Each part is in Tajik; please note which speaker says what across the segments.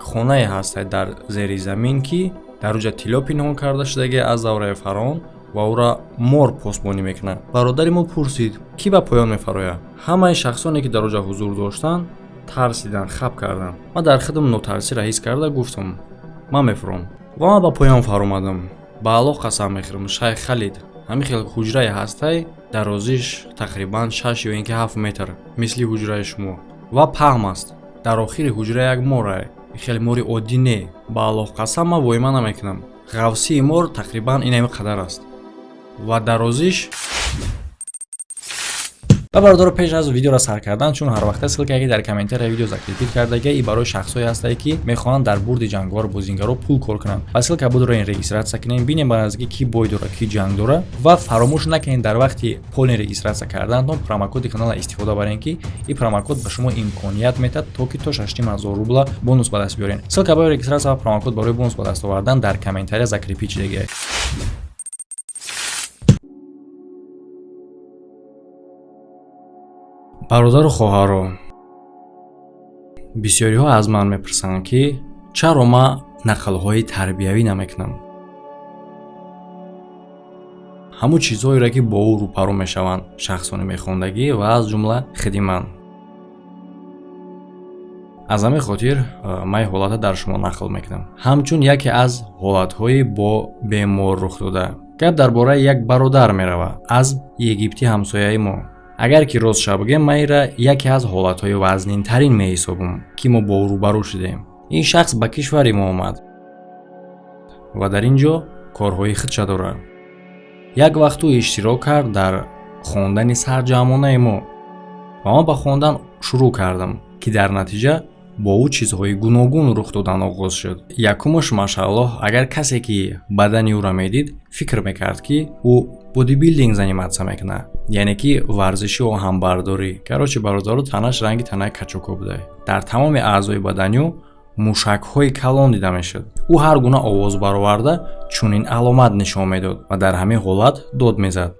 Speaker 1: خانه هست در زیر زمین که در اونجا طلا پنهان کرده شده از دوره فرعون و او را مور پاسبانی میکنه. برادر ما پرسید کی به پایان میفراید؟ همه شخصانی که در اونجا حضور داشتن ترسیدن، خب کردن. ما در خودم نوترسی را حس کرده گفتم من میفرام و من به پایان فرامدم. با الله قسم میخورم شیخ خالد همین خیلی حجره هسته درازیش تقریبا 6 یا اینکه 7 متر مثل حجره شما و پهن است. در آخر حجره یک موره، خیلی موری عادی نه. با الله قسم من وایما نمیکنم. غوسی مور تقریبا این قدر است و درازیش. و برادر پیش از ویدیو را سر کردن چون هر وقت سلکه در کامنتر ویدیو ذکر کردگی ای برای شخصایی هستند که میخوان در برد جنگوار بازینگرو پول کار کنن. پس سلکه بود را این رجیستراسیون کنین ببینیم بنظری کی بوی داره کی جنگ داره و فراموش نکنین در وقتی پول رجیستراسیون کردن تون پروموکد کانال استفاده برین که این پروموکد به شما امکانیت میده تا که تا 6000 روبل بونوس به دست بیارین. سلکه برای رجیستراسیون و پروموکد برای بونوس به دست آوردن در کامنتر ذکر پیچیدگی. برادر و خواهرو، بسیاری ها از من میپرسند که چرا من نقل های تربیوی نمیکنم. همون چیزهایی را که با او روپرو میشوند شخصانی میخوندگی و از جمله خودی من. از همین خاطر من حالت در شما نقل میکنم. همچون یکی از حالت های با بیمار رخ داده. گپ درباره یک برادر میروه از یگیپتی همسایه ما. اگر که روز شب بگم من را یکی از حالتهای وزنین ترین می حسابم که ما با او روبرو شدیم. این شخص به کشور ما آمد و در اینجا کارهای خودش داره. یک وقت او اشتراک کرد در خواندن سرجمانه ما و من به خواندن شروع کردم که در نتیجه با او چیزهای گوناگون رخ دادن آغاز شد. یکمش ماشاءالله اگر کسی که بدن او را میدید فکر میکرد که او بودی بیلدینگ زنیمتسا میکنه، یعنی که ورزشی و همبرداری. کراچی برادر تنش رنگ تنه کچوکو بوده. در تمام اعضای بدنی موشک های کلان دیده میشد. او هر گونه آواز برآورده چنین علامت نشان میداد و در همین حالت داد میزد.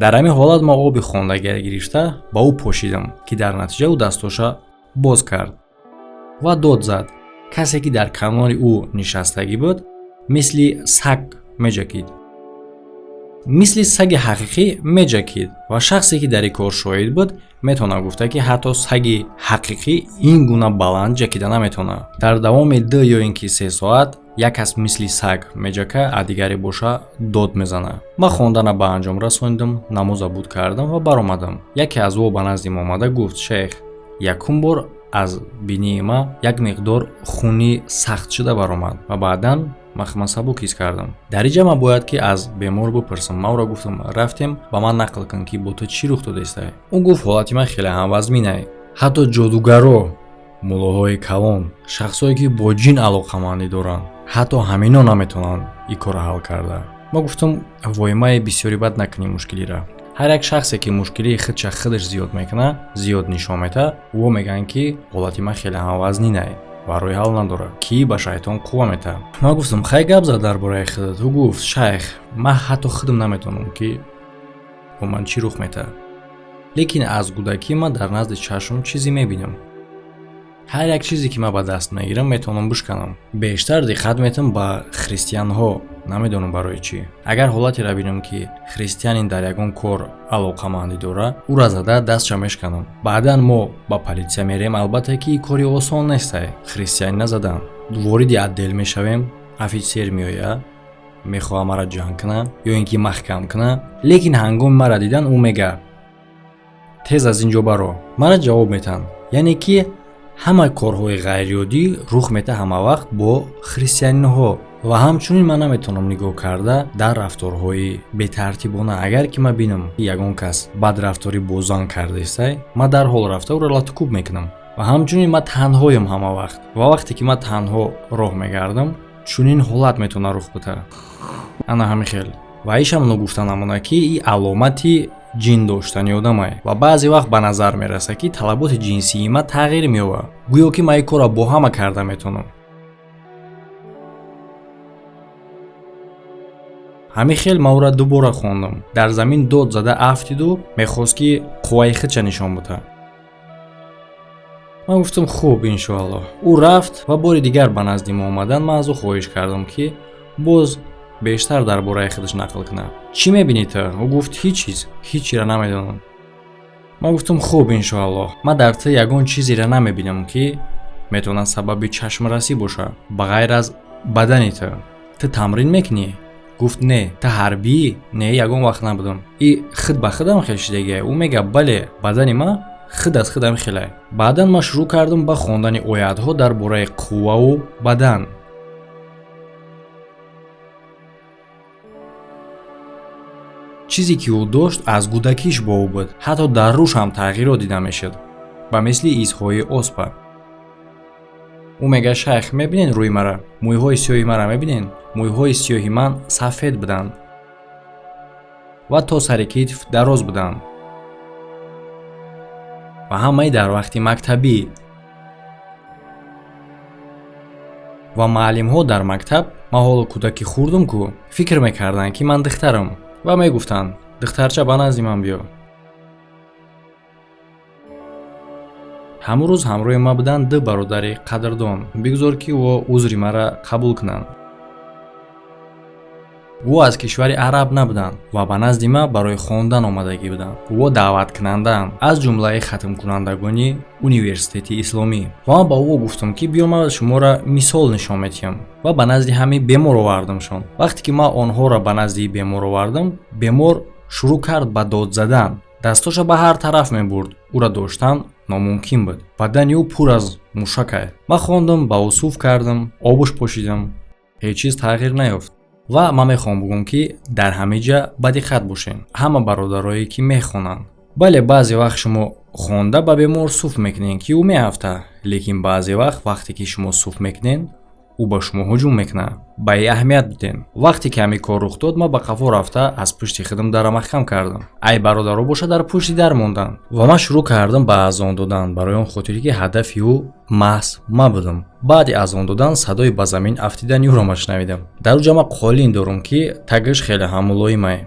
Speaker 1: در همین حالت ما آب خواندگی گرفته با او پوشیدم که در نتیجه او دستاشا باز کرد و داد زد. کسی که در کنار او نشستگی بود مثل سگ میجکید. مثل سگ حقیقی میجکید و شخصی که در این کار شاهد بود میتونه گفته که حتی سگ حقیقی این گونه بلند جکیده نمیتونه. در دوام 2 یا اینکه 3 ساعت یک کس مثل سگ میجکه دیگری باشه داد میزنه. من خواندن به انجام رسوندم، نماز بود کردم و برآمدم. یکی از او به نزدم آمده گفت شیخ یکم بار از بینی ما یک مقدار خونی سخت شده برآمد و بعداً مخمه سبک حس کردم. در اینجا من باید که از بیمار بپرسم. من را گفتم رفتیم با من نقل کن که با تو چی رخ داده است. اون گفت حالت من خیلی هموزمینه. حتی جادوگرا، مولاهای کلان، شخصایی که با جن علاقه‌مندی دارن، حتی همینا نمیتونن این کار حل کرده. ما گفتم وای ما بسیاری بد نکنیم مشکلی را. هر یک شخصی که مشکلی خودش زیاد میکنه، زیاد نشون میده، او میگن که حالت من خیلی هموزمینه و روی حل نداره کی به شیطان قوه میده. ما گفتم خیلی گپ زد درباره خودت. او گفت شیخ من حتی خودم نمیتونم که با من چی رخ میده، لیکن از کودکی من در نزد چشم چیزی میبینم. هر یک چیزی که من به دست میگیرم میتونم بشکنم. بیشتر دقت میتونم به خریستیان ها، نمیدونم برای چی. اگر حالتی را ببینم که خریستیان در یگان کار علاقه‌مندی داره او را زده دستش میشکنم. بعدا ما با پلیسیا میریم. البته که این کاری آسان نیست. خریستیان نزدن وارد عدل میشویم، افیسر میآید میخواه مرا جنگ کنه یا اینکه محکم کنه، لیکن هنگام مرا دیدن او میگه تیز از اینجا برو. مرا جواب میتن، یعنی که همه کارهای غیریادی رخ میده همه وقت با خریستیان ها و همچنین من نمیتونم نگاه کرده در رفتارهای بی‌ترتیبانه. اگر که من بینم یگان کس بد رفتاری بازان کرده است من در حال رفته او را لطکوب میکنم و همچنین من تنهایم همه وقت و وقتی که من تنها راه میگردم چنین حالت میتونه رخ بده. انا همین خیلی و ایشم نگفتن امونه که این علامتی جن داشتنی آدمه و بعضی وقت به نظر میرسه که طلبات جنسی ما تغییر میوه، گویا که من این کار با همه کرده میتونم. همین خیلی ما او را دوباره خوندم. در زمین داد زده افتید و میخواست که قوای خودش نشان بده. ман гуфтам хуб иншоаллоҳ. Ӯ рафт ва бори дигар ба назди мо омадан ман аз ӯ хоҳиш кардам ки боз бештар дар бораи худаш нақл кунад. Чӣ мебинӣ ту? Ӯ гуфт ҳеҷ чиз, ҳеҷ чизро намедонам. ман гуфтам хуб иншоаллоҳ. Ман дар ту ягон чизеро намебинам ки метавонад сабаби чашмрасӣ бошад ба ғайр аз бадани ту. Ту тамрин мекунӣ? гуфт не. Ту ҳарбӣ? Не, ягон вақт набудам. И худ ба худам хелшидагия? Ӯ мегӯяд бале, бадани ман худ аз худам хелай. Баъдан ман шурӯъ кардам ба хондани оятҳо дар бораи қувваву бадан. чизе ки ӯ дошт аз кӯдакиш бо ӯ буд. ҳатто дар рӯш ҳам тағйирот дида мешуд, ба мисли изҳои оспа. ӯ мегӯяд шайх, мебинен рӯи мара? мӯйҳои сиёҳи мара мебинен? мӯйҳои сиёҳи ман сафед буданд ва то сари китф дароз буданд. ва ҳамаи дар вақти мактабӣ. ва муаллимҳо дар мактаб, ман ҳоло кӯдаки хурдам ку, фикр мекарданд ки ман духтарам ва мегуфтанд, духтарча ба назди ман биё. ҳамон рӯз ҳамроҳи ман буданд ду бародари қадрдон. бигзор ки ӯ узри мара қабул кунанд. ӯ аз кишвари араб набуданд ва ба назди ман барои хондан омадагӣ буданд. ӯ даъваткунандаанд аз ҷумлаи хатмкунандагони университети исломӣ. ва ман ба ӯ гуфтам ки биё ман шуморо мисол нишон медиҳам ва ба назди ҳамин бемор овардамшон. вақте ки ман онҳоро ба назди бемор овардам, бемор шурӯъ кард ба дод задан. дасташа ба ҳар тараф мебурд. ӯро доштан номумкин буд. бадани ӯ пур аз мушакай. ман хондам, ба ӯ сув кардам, обуш пошидам. ҳеҷ чиз тағйир наёфт. ва ман мехоҳам бигӯям ки дар ҳама ҷа ба диққат бошем. ҳама бародарое ки мехонанд. бале баъзе вақт шумо хонда ба бемор сув мекунед ки ӯ меафта, лекин баъзе вақт вақте ки шумо сув мекунед, ӯ ба шумо ҳуҷум мекунад. ба ин аҳамият биден. вақте ки ҳамин кор рух дод, ман ба қафо рафта аз пушти худам дара маҳкам кардам. ай бародаро боша дар пушти дар монданд. ва ман шурӯъ кардам ба азон додан, барои он хотире ки ҳадафи ӯ маҳз ман будам. баъди азон додан садои ба замин афтидани ӯро шунавидам. дар ӯ ҷа ман қолин дорам ки тагаш хеле ҳам мулоимае.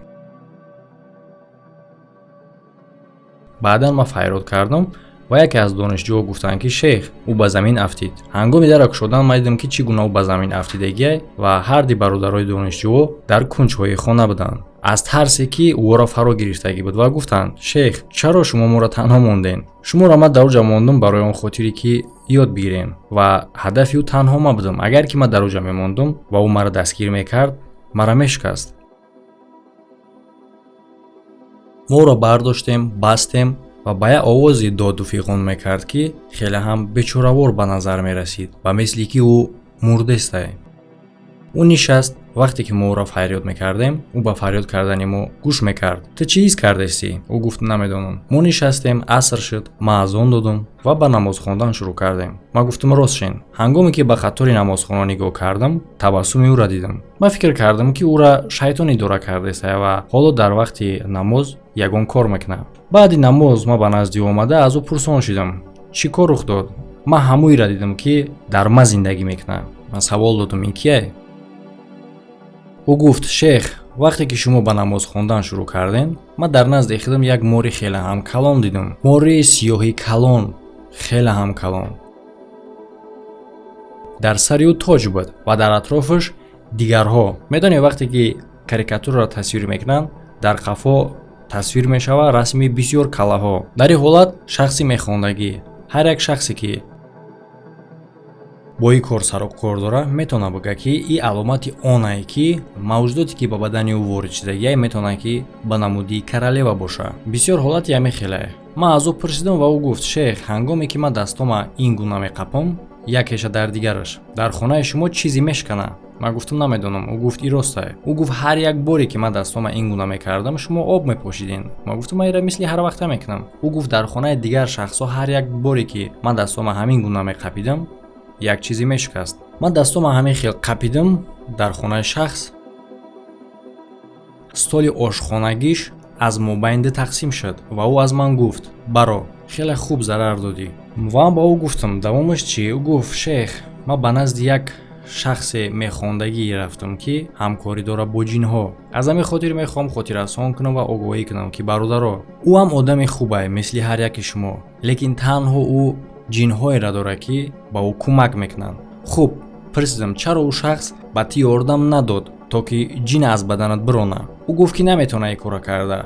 Speaker 1: баъдан ман файрод кардам ва яке аз донишҷӯҳо гуфтанд ки шейх, ӯ ба замин афтид. ҳангоми дара кушодан ман дидам ки чӣ гуна ӯ ба замин афтидагия ва ҳарди бародарои донишҷӯҳо дар кунҷҳои хона буданд. аз тарсе ки ӯро фаро гирифтагӣ буд ва гуфтанд, шейх, чаро шумо моро танҳо мондем? шуморо ман дар ӯ ҷа мондам барои он хотире ки ёд бигирем ва ҳадафи ӯ танҳо ман будам. агар ки ман дар ӯ ҷа мемондам ва ӯ маро дастгир мекард, мара мешикаст. моро бардоштем, бастем ва ба як овози доду фиғон мекард ки хеле ҳам бечоравор ба назар мерасид, ба мисли ки ӯ мурдестай. ӯ нишаст. вақте ки мо ӯро фарёд мекардем, ӯ ба фарёд кардани мо гӯш мекард. ту чӣ ҳис кардастӣ? ӯ гуфт намедонам. мо нишастем, аср шуд, ман азон додам ва ба намоз хондан шурӯъ кардем. ман гуфтам ростшин. ҳангоме ки ба қатори намозхона нигоҳ кардам, табассуми ӯро дидам. ман фикр кардам ки ӯро шайтон идора кардааст ва ҳоло дар вақти намоз ягон кор мекунад. баъди намоз ман ба назди ӯ омада аз ӯ пурсон шудам. чӣ кор рух дод? ман ҳамоиро дидам ки дар ман зиндагӣ мекунад. ман савол додам, ин кие? ӯ гуфт, шейх, вақте ки шумо ба намоз хондан шурӯъ кардем, ман дар назди худам як мори хеле ҳам калон дидам. мории сиёҳи калон, хеле ҳам калон. дар сари ӯ тоҷ буд ва дар атрофаш дигарҳо. медонед вақте ки карикатураро тасвир мекунанд, дар қафо тасвир мешавад расми бисёр калаҳо. дар ин ҳолат шахси мехондагӣ, ҳар як шахсе ки бо ин кор сарокор дора метавонад бигӯяд ки ин аломати онае ки мавҷудоте ки ба бадани ӯ ворид шудагия метавонад ки ба намудии королева бошад. бисёр ҳолати ҳамин хелае. ман аз ӯ пурсидам ва ӯ гуфт, шейх, ҳангоме ки ман дастома ин гуна меқапам, якеша дар дигараш, дар хонаи шумо чизе мешканад? ман гуфтам намедонам. ӯ гуфт ин ростае. ӯ гуфт ҳар як боре ки ман дастома ин гуна мекардам, шумо об мепошидин. ман гуфтам ман инро мисли ҳар вақта мекунам. ӯ гуфт дар хонаи дигар шахсҳо ҳар як боре ки ман дастома ҳамин гуна меқапидам, як чизе мешикаст. ман дастома ҳамин хел қапидам дар хонаи шахс. столи ошхонагиш аз мобайнда тақсим шуд ва ӯ аз ман гуфт, баро, хеле хуб зарар додӣ. ва ман ба ӯ гуфтам, давомаш чӣ? ӯ гуфт, шейх, ман ба назди як шахсе мехондагӣ рафтам ки ҳамкорӣ дорад бо ҷинҳо. аз ҳамин хотир мехоҳам хотиррасон кунам ва огоҳӣ кунам ки бародаро, ӯ ҳам одами хубае, мисли ҳар яки шумо, лекин танҳо ӯ ҷинҳоеро дора ки ба ӯ кӯмак мекунанд. хуб, пурсидам, чаро ӯ шахс ба ту ёрдам надод то ки ҷин аз баданат бирона? ӯ гуфт ки наметавона ин кора карда.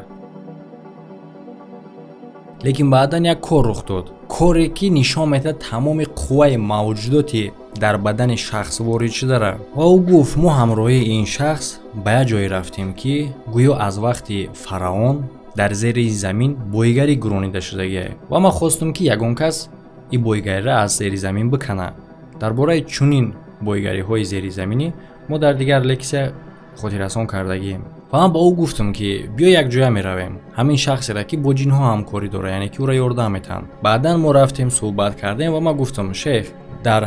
Speaker 1: лекин баъдан як кор рух дод, коре ки нишон медиҳад тамоми қувваи мавҷудоти дар бадани шахс ворид шудара. ва ӯ гуфт мо ҳамроҳии ин шахс ба як ҷое рафтем ки гӯё аз вақти фараон дар зери замин бойгарӣ гуронида шудагиае ва ма хостам ки ягон кас ин бойгариро аз зери замин бикана. дар бораи чунин бойгариҳои зеризаминӣ мо дар дигар лексия хотиррасон кардагием. ва ман ба ӯ гуфтам ки биё як ҷоя меравем, ҳамин шахсеро ки бо ҷинҳо ҳамкорӣ дора, яъне ки ӯро ёрдам метаҳанд. баъдан мо рафтем, суҳбат кардем ва ман гуфтам, шейх, дар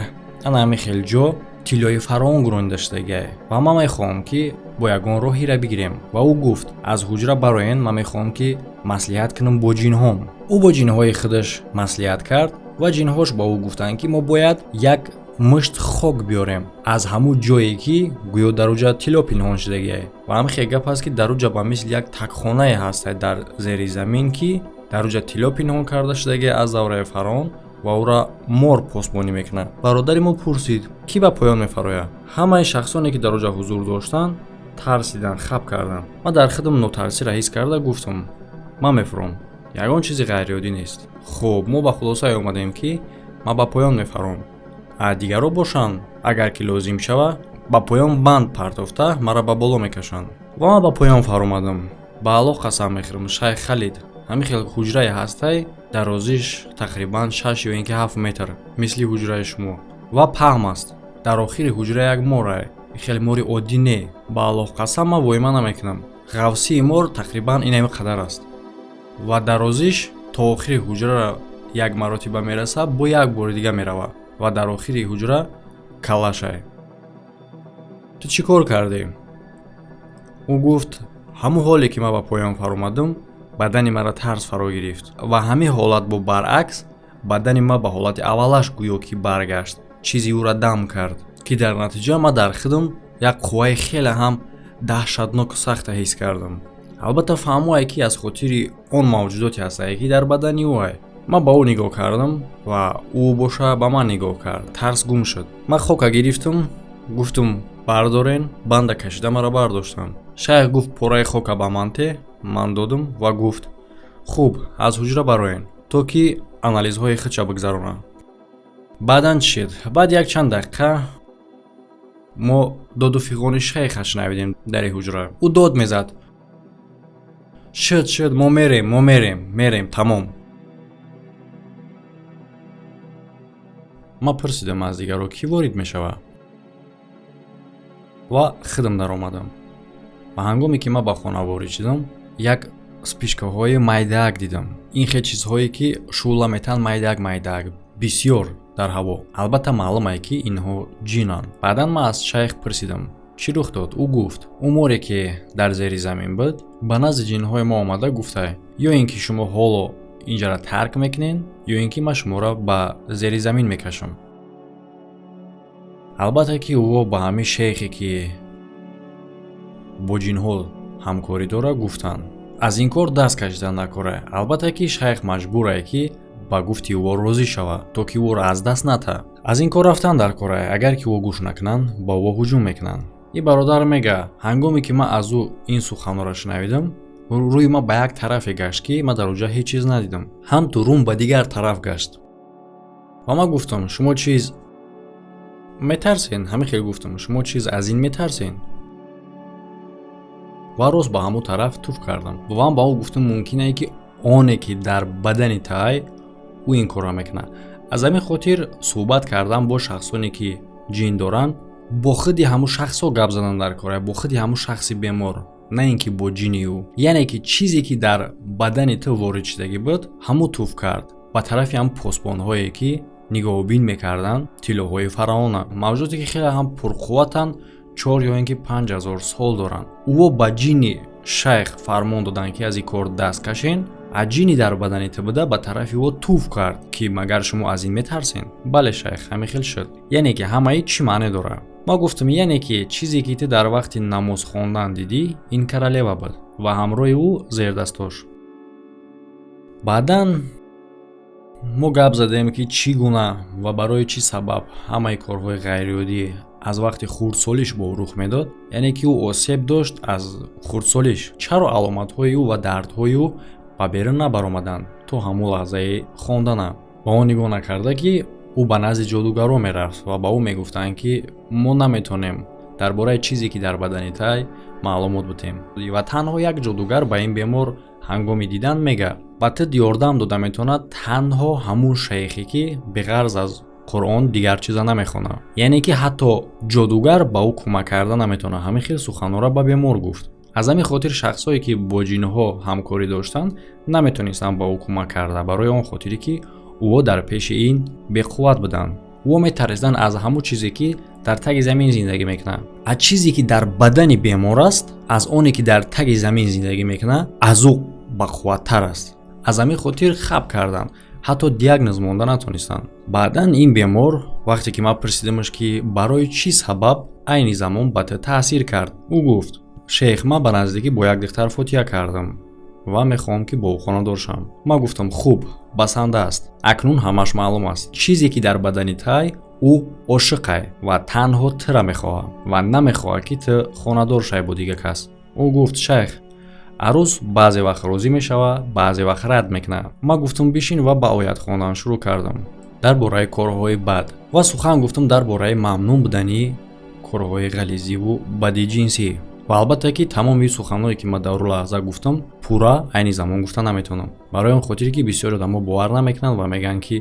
Speaker 1: ана ҳамин хел ҷо тиллои фароон гуронида шудагиае ва ман мехоҳам ки бо ягон роҳиро бигирем. ва ӯ гуфт, аз ҳуҷра бароен ман мехоҳам ки маслиҳат кунам бо ҷинҳом. ӯ бо ҷинҳои худаш маслиҳат кард ва ҷинҳош ба ӯ гуфтанд ки мо бояд як мушт хок биёрем аз ҳамун ҷое ки гӯё дар уҷа тилло пинҳон шудагиае. ва ҳамин хел гап аст ки дар уҷа ба мисли як такхонае ҳастад дар зери замин ки дар уҷа тилло пинҳон карда шудагиае аз давраи фараон ва ӯра мор посбонӣ мекунад. бародари мо пурсид, кӣ ба поён мефарояд? ҳамаи шахсоне ки дар уҷа ҳузур доштанд тарсиданд, хаб карданд. ман дар худам нотарсиро ҳис карда гуфтам, ман мефаром, ягон чизи ғайриоддӣ нест. хуб, мо ба хулосае омадем ки ман ба поён мефаром. дигаро бошанд, агар ки лозим шава ба поён банд партофта маро ба боло мекашанд. ва ман ба поён фаромадам. ба Аллоҳ қасам мехӯрам, шайх Халид, ҳамин хел ҳуҷрае ҳастай, дарозиш тақрибан 6 ё ин ки 7 метр, мисли ҳуҷраи шумо. ва паҳм аст. дар охири ҳуҷра як морае, хеле мори оддӣ не. ба Аллоҳ қасам ман воима намекунам. ғавсии мор тақрибан ин қадар аст. ва дарозиш то охири ҳуҷраро як маротиба мераса, бо як бори дига мерава. ва дар охири ҳуҷра калашай. ту чӣ кор кардӣ? ӯ гуфт, ҳамун ҳоле ки ман ба поён фаромадам, бадани маро тарс фаро гирифт ва ҳамин ҳолат бо баръакс бадани ман ба ҳолати аввалаш гӯё ки баргашт, чизи ӯро дам кард, ки дар натиҷа ман дар худам як қувваи хеле ҳам даҳшатноку сахта ҳис кардам. албатта фаҳмоае ки аз хотири он мавҷудоте ҳастае ки дар бадани ӯ ай. ман ба ӯ нигоҳ кардам ва ӯ боша ба ман нигоҳ кард. тарс гум шуд. ман хока гирифтам, гуфтам бардорен, банда кашида маро бардоштанд. шайх гуфт пораи хока ба ман те? ман додам ва гуфт, хуб, аз ҳуҷра бароен, то ки анализҳои худша бигзаронанд. баъдан чӣ шуд? баъд як чанд дақиқа мо доду фиғони шайха шунавидем дари ҳуҷра. ӯ дод мезад, шуд, мо мерем, тамом. ман пурсидам аз дигаро кӣ ворид мешава ва худам даромадам. ва ҳангоме ки ман ба хона ворид шудам, як спичкаҳои майдаак дидам. ин хел чизҳое ки шӯъла метаҳанд майдаак бисёр дар ҳаво. албатта маълуме ки инҳо ҷинанд. баъдан ман аз шайх пурсидам, чӣ рух дод? ӯ гуфт, ӯ море ки дар зери замин буд ба назди ҷинҳои мо омада гуфта, ё ин ки шумо ҳоло инҷара тарк мекунед, ё ин ки ман шуморо ба зери замин мекашам. албатта ки ӯ ба ҳамин шейхе ки бо ҷинҳо ҳамкорӣ дора гуфтанд, аз ин кор даст кашида накора. албатта ки шайх маҷбурае ки ба гуфти ӯ розӣ шава, то ки ӯро аз даст ната. аз ин кор рафтан дар корае. агар ки ӯ гӯш накунанд, ба ӯ ҳуҷум мекунанд. ин бародар мега, ҳангоме ки ман аз ӯ ин суханҳоро шунавидам, рӯи ман ба як тарафе гашт ки ман дар уҷа ҳеҷ чиз надидам. ҳамту рӯм ба дигар тараф гашт. ва ман гуфтам, шумо чиз метарсен? ҳамин хел гуфтам, шумо чиз аз ин метарсен? ва рост ба ҳамун тараф туф кардам. ва ман ба ӯ гуфтам, мумкин ае ки оне ки дар бадани тай ӯ ин корро мекунад. аз ҳамин хотир суҳбат кардам бо шахсоне ки ҷин доранд, бо худи ҳамун шахсҳо гап задан дар кора, бо худи ҳамун шахси бемор, на ин ки бо ҷини ӯ. яъне ки чизе ки дар бадани ту ворид шудагӣ буд, ҳамун туф кард. ба тарафи ҳам посбонҳое ки нигоҳубин мекарданд, тиллоҳои фараона, мавҷудоте ки хеле ҳам пурқувватанд, 4 ё ин ки 5000 сол доранд. ӯ ба ҷини шайх фармон доданд ки аз ин кор даст кашен. аз ҷини дар бадани ту буда ба тарафи ӯ туф кард ки магар шумо аз ин метарсен? бале шайх, ҳамин хел шуд. яъне ки ҳамаи чӣ маъне дорад? ма гуфтам, яъне ки чизе ки ту дар вақти намоз хондан дидӣ, ин королева буд ва ҳамроҳи ӯ зердастош. баъдан мо гап задем ки чӣ гуна ва барои чӣ сабаб ҳамаи корҳои ғайриоддӣ аз вақти хурдсолиш бо ӯ рух медод, яъне ки ӯ осеб дошт аз хурдсолиш. Чаро аломатҳои ӯ ва дардҳои ӯ ба берун набаромаданд то ҳамон лаҳзаи хондана. Ба он нигоҳ накарда ки ӯ ба назди ҷодугарон мерафт ва ба ӯ мегуфтанд ки мо наметонем дар бораи чизе ки дар бадани тай маълумот битем. Ва танҳо як ҷодугар ба ин бемор ҳангоми дидан мега ба тид ёрдам дода метавонад танҳо ҳамун шайхе ки беғарз аз Қуръон дигар чиза намехонад. Яъне ки ҳатто ҷодугар ба ӯ кӯмак карда наметавонад ҳамин хел суханҳоро ба бемор гуфт. аз ҳамин хотир шахсое ки бо ҷинҳо ҳамкорӣ доштанд наметонистанд ба ӯ кӯмак карда, барои он хотире ки ӯҳо дар пеши ин беқувват буданд. ӯҳо метарсиданд аз ҳамун чизе ки дар таги замин зиндагӣ мекунад. аз чизе ки дар бадани бемор аст, аз оне ки дар таги замин зиндагӣ мекунад, аз ӯ бақувваттар аст. аз ҳамин хотир хаб карданд, ҳатто диагноз монда натонистанд. баъдан ин бемор вақте ки ман пурсидамаш ки барои чӣ сабаб айни замон ба ту таъсир кард, ӯ гуфт: шейх, ман ба наздикӣ бо як духтар фотиҳа кардам ва мехоҳам ки бо ӯ хонадор шавам. Ман гуфтам: хуб, басанда аст. Акнун ҳамаш маълум аст. Чизе ки дар бадани тай, ӯ ошиқай ва танҳо тира мехоҳад ва намехоҳад ки ту хонадор шавӣ бо дигар кас. Ӯ гуфт: шейх, арӯз баъзе вақт розӣ мешавад, баъзе вақт рад мекунад. Ман гуфтам: бишин ва ба оят хондан шурӯъ кардам. дар бораи корҳои бад ва сухан гуфтам дар бораи мамнун будани корҳои ғализиву бадиҷинсӣ. ва албатта ки тамоми суханҳое ки ман дар ӯ лаҳза гуфтам пурра айни замон гуфта наметавонам, барои он хотире ки бисёри одамҳо бовар намекунанд ва мегӯянд ки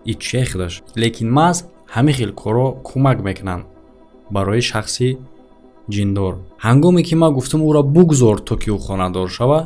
Speaker 1: ин шейх дошт. лекин маҳз ҳамин хел корро кӯмак мекунанд барои шахси ҷиндор. ҳангоме ки ман гуфтам ӯро бугзор то ки ӯ хонадор шава,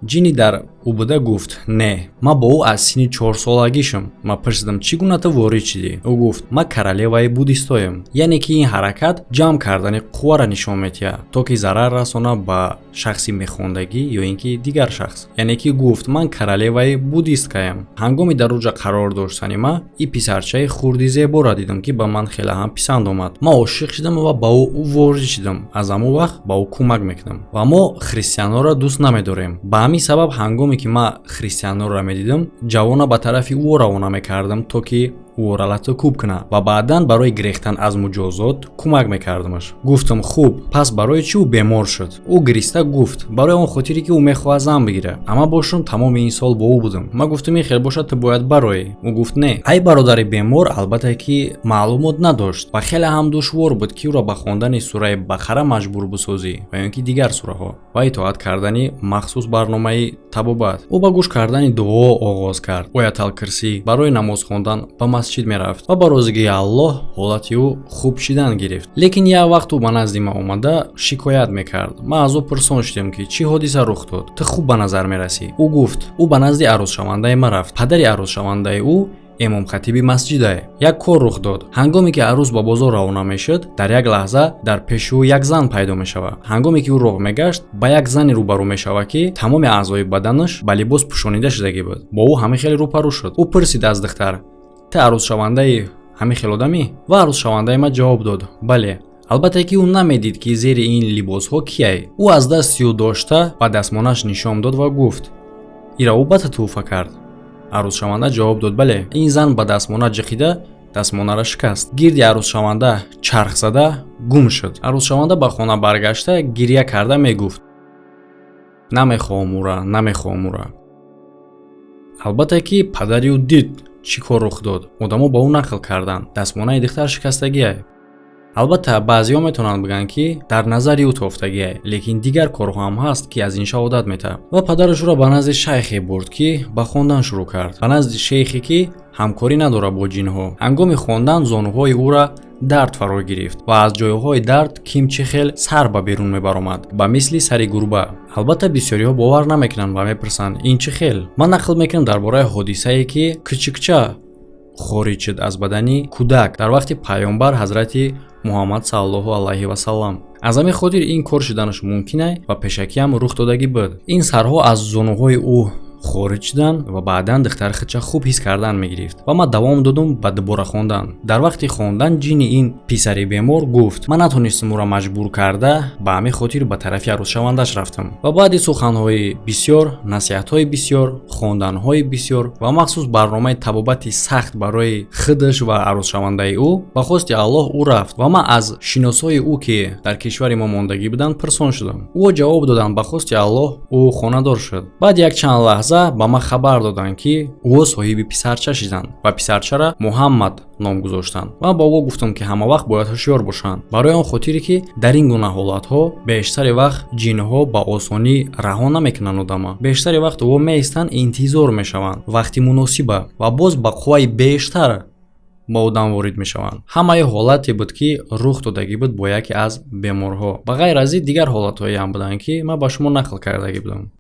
Speaker 1: ҷини дар ӯ буда гуфт: не, ман бо ӯ аз синни 4-солагишам. Ман пурсидам: чӣ гуна ту ворид шидӣ? Ӯ гуфт: ман королеваи будистоям. яъне ки ин ҳаракат ҷамъ кардани қувваро нишон медиҳад, то ки зарар расона ба шахси мехондагӣ ё ин ки дигар шахс. яъне ки гуфт: ман королеваи будисткаям. ҳангоми дар оҷа қарор доштани ман ин писарчаи хурди зеборо дидам ки ба ман хеле ҳам писанд омад. ман ошиқ шидам ва ба ӯ ворид шидам. аз ҳамон вақт ба ӯ кӯмак мекунам ва мо христианҳоро дӯст намедорем. ба ҳамин сабаб ҳангоме ки ман христианҳоро медидам, ҷавона ба тарафи ӯ равона мекардам то ки ӯро латукуб кунад ва баъдан барои гирехтан аз муҷозот кӯмак мекардамаш. гуфтам: хуб, пас барои чӣ ӯ бемор шуд? ӯ гириста гуфт: барои он хотире ки ӯ мехоҳад зан бигирад. ама бошам тамоми ин сол бо ӯ будам. ман гуфтам: ин хел бошад, ту бояд бароӣ. ӯ гуфт: не. ай бародари бемор албатта ки маълумот надошт ва хеле ҳам душвор буд ки ӯро ба хондани сураи Бақара маҷбур бисозӣ ва ё ин ки дигар сураҳо ва итоат кардани махсус барномаи табобат. ӯ ба гӯш кардани дуо оғоз кард. оятал курсӣ барои намоз хондан ба масҷид мерафт ва ба розигии Аллоҳ ҳолати ӯ хуб шидан гирифт. лекин як вақт ӯ ба назди ман омада шикоят мекард. ман аз ӯ пурсон шудам ки чӣ ҳодиса рух дод? Ту хуб ба назар мерасӣ. ӯ гуфт: ӯ ба назди арӯзшавандаи ман рафт. падари арӯзшавандаи ӯ имомхатиби масҷидае. як кор рух дод. ҳангоме ки арӯз ба бозор равона мешуд, дар як лаҳза дар пеши ӯ як зан пайдо мешавад. ҳангоме ки ӯ роҳ мегашт, ба як зани рӯбарӯ мешавад ки тамоми аъзои баданаш ба либос пӯшонида шудагӣ буд. бо ӯ ҳамин хел рӯпарӯ шуд. ӯ пурсид аз духтар: ту арӯзшавандаи ҳамин хел одамӣ? ва арӯзшавандаи ман ҷавоб дод: бале. албатта ки ӯ намедид ки зери ин либосҳо кияй. ӯ аз дасти ӯ дошта ба дастмонаш нишон дод ва гуфт: ира ӯ ба ту туҳфа кард? арӯзшаванда ҷавоб дод: бале. ин зан ба дастмона ҷиқида дастмонаро шикаст. гирди арӯзшаванда чарх зада гум шуд. арӯзшаванда ба хона баргашта гирья карда мегуфт: намехоҳам ӯра, намехоҳам ӯра. албатта ки падари ӯ дид чӣ кор рух дод. одамо ба ӯ нақл карданд: дастмонаи духтар шикастагиай. албатта баъзеҳо метавонанд бигӯянд ки дар назари ӯ тофтагиай, лекин дигар корҳо ҳам ҳаст ки аз ин шаҳодат метаҳад. ва падараш ӯро ба назди шайхе бурд ки ба хондан шурӯъ кард. ба назди шейхе ки ҳамкорӣ надорад бо ҷинҳо. ҳангоми хондан зонуҳои ӯра дард фаро гирифт ва аз ҷойҳои дард кимчихел сар ба берун мебаромад, ба мисли сари гурба. албатта бисёриҳо бовар намекунанд ва мепурсанд: ин чӣ хел? ман нақл мекунам дар бораи ҳодисае ки кӯчукча хориҷ шуд аз бадани кӯдак дар вақти пайғомбар ҳазрати Муҳаммад саллаллоҳу алайҳи ва саллам. аз ҳамин хотир ин кор шуданаш мумкин ва пешакиам рух додагӣ буд. ин сарҳо аз зонуҳои ӯ خارج شدن و بعدا دختر خودش خوب حس کردن میگرفت و ما دوام دادم به دوباره خواندن. در وقت خواندن جین این پسر بیمار گفت من نتونستم او را مجبور کرده به همین خاطر به طرف عروس شوندش رفتم. و بعد سخنهای بسیار، نصیحت‌های بسیار، خواندن‌های بسیار و مخصوص برنامه طبابت سخت برای خودش و عروس شونده او به خواست الله او رفت و ما از شناسای او که در کشور ما ماندگی بودند پرسان شدم. او جواب دادند به خواست الله او خانه‌دار شد. بعد یک چند لحظه به ما خبر دادند که او صاحب پسرچه شدند و پسرچه را محمد نام گذاشتند. و با او گفتم که همه وقت باید هوشیار باشند برای آن خاطری که در این گونه حالت‌ها بیشتر وقت جن‌ها با آسانی رها نمیکنند آدم. بیشتر وقت او میستند انتظار میشوند وقتی مناسبه و باز با قوای بیشتر با آدم وارد میشوند. همه حالتی بود که رخ دادگی بود با یکی از بیمارها. به غیر از این دیگر حالت‌هایی هم بودند که من با شما نقل کردگی بودم.